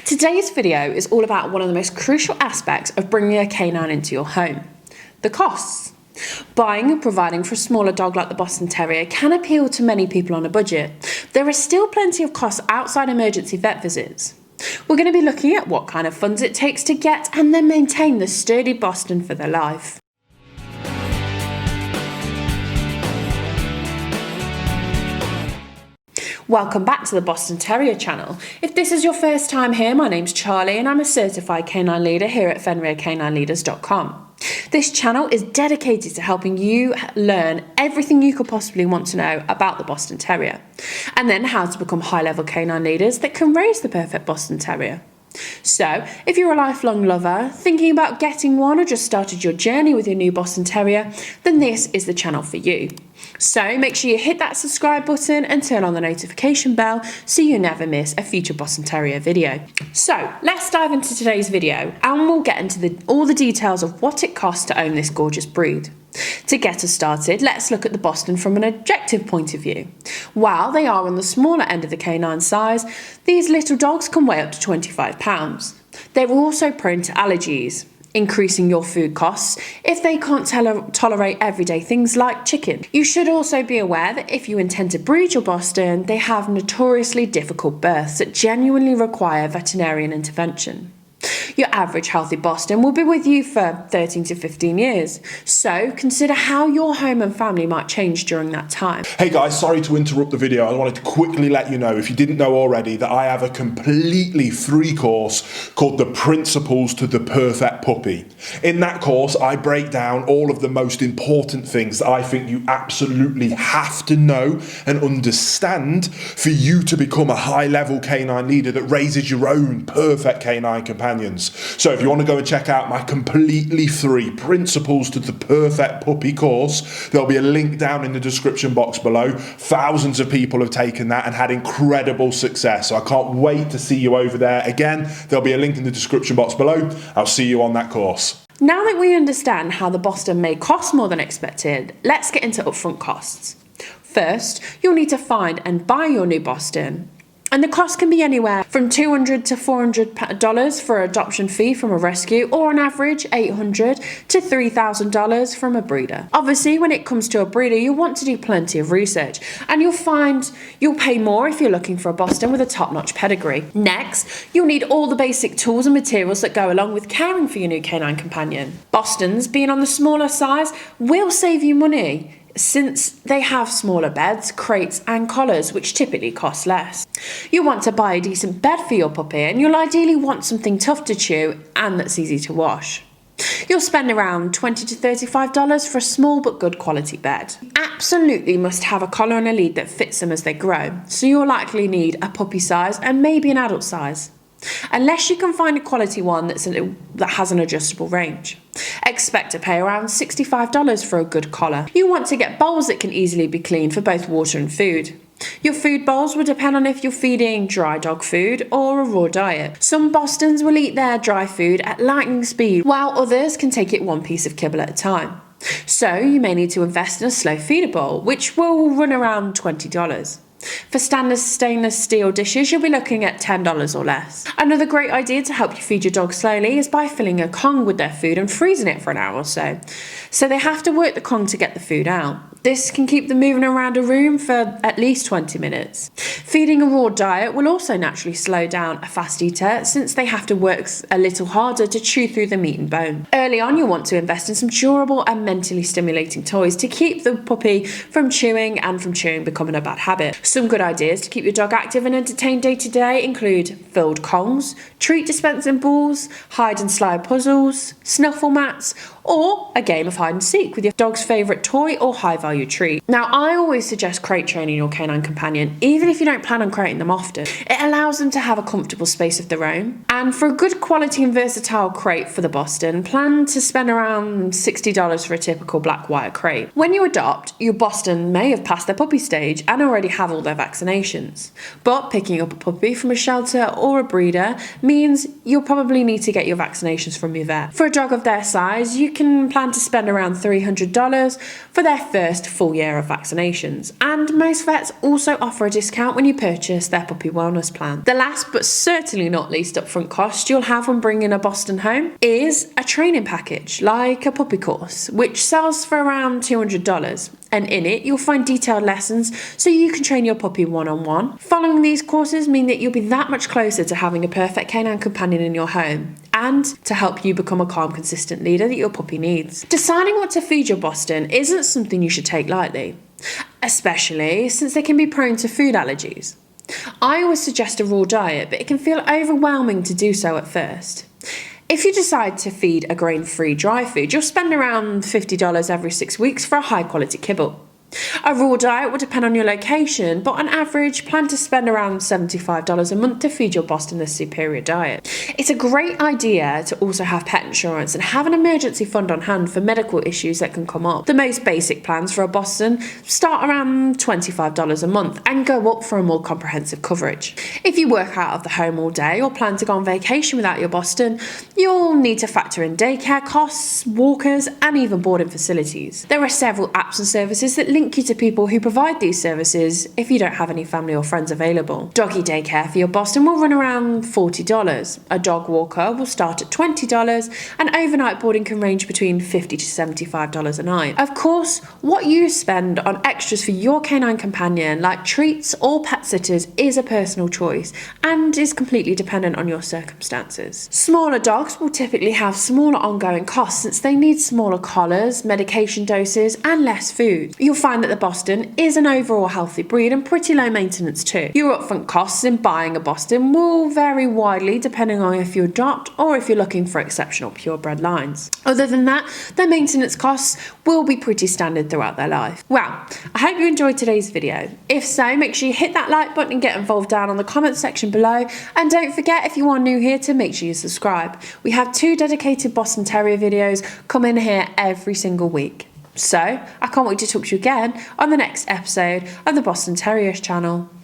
Today's video is all about one of the most crucial aspects of bringing a canine into your home: the costs. Buying and providing for a smaller dog like the Boston Terrier can appeal to many people on a budget. There are still plenty of costs outside emergency vet visits. We're going to be looking at what kind of funds it takes to get and then maintain the sturdy Boston for their life. Welcome back to the Boston Terrier channel. If this is your first time here, my name's Charlie and I'm a certified canine leader here at FenrirCanineLeaders.com. This channel is dedicated to helping you learn everything you could possibly want to know about the Boston Terrier, and then how to become high-level canine leaders that can raise the perfect Boston Terrier. So, if you're a lifelong lover, thinking about getting one, or just started your journey with your new Boston Terrier, then this is the channel for you. So make sure you hit that subscribe button and turn on the notification bell so you never miss a future Boston Terrier video. So let's dive into today's video and we'll get into all the details of what it costs to own this gorgeous breed. To get us started, let's look at the Boston from an objective point of view. While they are on the smaller end of the canine size, these little dogs can weigh up to 25 pounds. They're also prone to allergies, increasing your food costs if they can't tolerate everyday things like chicken. You should also be aware that if you intend to breed your Boston, they have notoriously difficult births that genuinely require veterinarian intervention. Your average healthy Boston will be with you for 13 to 15 years, so consider how your home and family might change during that time. Hey guys, sorry to interrupt the video. I wanted to quickly let you know, if you didn't know already, that I have a completely free course called The Principles to the Perfect Puppy. In that course, I break down all of the most important things that I think you absolutely have to know and understand for you to become a high-level canine leader that raises your own perfect canine companions. So if you want to go and check out my completely free Principles to the Perfect Puppy course, there'll be a link down in the description box below. Thousands of people have taken that and had incredible success. So I can't wait to see you over there. Again, there'll be a link in the description box below. I'll see you on that course. Now that we understand how the Boston may cost more than expected, let's get into upfront costs. First, you'll need to find and buy your new Boston. And the cost can be anywhere from $200 to $400 for an adoption fee from a rescue, or on average $800 to $3,000 from a breeder. Obviously, when it comes to a breeder, you'll want to do plenty of research, and you'll find you'll pay more if you're looking for a Boston with a top-notch pedigree. Next, you'll need all the basic tools and materials that go along with caring for your new canine companion. Bostons, being on the smaller size, will save you money, since they have smaller beds, crates and collars, which typically cost less. You want to buy a decent bed for your puppy, and you'll ideally want something tough to chew and that's easy to wash. You'll spend around $20 to $35 for a small but good quality bed. Absolutely must have a collar and a lead that fits them as they grow, so you'll likely need a puppy size and maybe an adult size, unless you can find a quality one that has an adjustable range. Expect to pay around $65 for a good collar. You want to get bowls that can easily be cleaned for both water and food. Your food bowls will depend on if you're feeding dry dog food or a raw diet. Some Bostons will eat their dry food at lightning speed, while others can take it one piece of kibble at a time. So you may need to invest in a slow feeder bowl, which will run around $20. For standard stainless steel dishes, you'll be looking at $10 or less. Another great idea to help you feed your dog slowly is by filling a Kong with their food and freezing it for an hour or so. So they have to work the Kong to get the food out. This can keep them moving around a room for at least 20 minutes. Feeding a raw diet will also naturally slow down a fast eater, since they have to work a little harder to chew through the meat and bone. Early on, you'll want to invest in some durable and mentally stimulating toys to keep the puppy from chewing, and from chewing becoming a bad habit. Some good ideas to keep your dog active and entertained day to day include filled Kongs, treat dispensing balls, hide and slide puzzles, snuffle mats, or a game of hide and seek with your dog's favourite toy or high value treat. Now, I always suggest crate training your canine companion, even if you don't plan on crating them often. It allows them to have a comfortable space of their own. And for a good quality and versatile crate for the Boston, plan to spend around $60 for a typical black wire crate. When you adopt, your Boston may have passed their puppy stage and already have all their vaccinations. But picking up a puppy from a shelter or a breeder means you'll probably need to get your vaccinations from your vet. For a dog of their size, you can plan to spend around $300 for their first full year of vaccinations. And most vets also offer a discount when you purchase their puppy wellness plan. The last but certainly not least upfront cost you'll have when bringing a Boston home is a training package, like a puppy course, which sells for around $200. And in it, you'll find detailed lessons so you can train your puppy one-on-one. Following these courses mean that you'll be that much closer to having a perfect canine companion in your home and to help you become a calm, consistent leader that your puppy needs. Deciding what to feed your Boston isn't something you should take lightly, especially since they can be prone to food allergies. I always suggest a raw diet, but it can feel overwhelming to do so at first. If you decide to feed a grain-free dry food, you'll spend around $50 every 6 weeks for a high-quality kibble. A raw diet will depend on your location, but on average, plan to spend around $75 a month to feed your Boston a superior diet. It's a great idea to also have pet insurance and have an emergency fund on hand for medical issues that can come up. The most basic plans for a Boston start around $25 a month and go up for a more comprehensive coverage. If you work out of the home all day or plan to go on vacation without your Boston, you'll need to factor in daycare costs, walkers, and even boarding facilities. There are several apps and services that link you to people who provide these services if you don't have any family or friends available. Doggy daycare for your Boston will run around $40. A dog walker will start at $20, and overnight boarding can range between $50 to $75 a night. Of course, what you spend on extras for your canine companion, like treats or pet sitters, is a personal choice and is completely dependent on your circumstances. Smaller dogs will typically have smaller ongoing costs since they need smaller collars, medication doses, and less food. You'll find that the Boston is an overall healthy breed and pretty low maintenance too. Your upfront costs in buying a Boston will vary widely depending on if you adopt or if you're looking for exceptional purebred lines. Other than that, their maintenance costs will be pretty standard throughout their life. Well, I hope you enjoyed today's video. If so, make sure you hit that like button and get involved down on the comments section below. And don't forget, if you are new here, to make sure you subscribe. We have 2 dedicated Boston Terrier videos coming here every single week. So, I can't wait to talk to you again on the next episode of the Boston Terriers channel.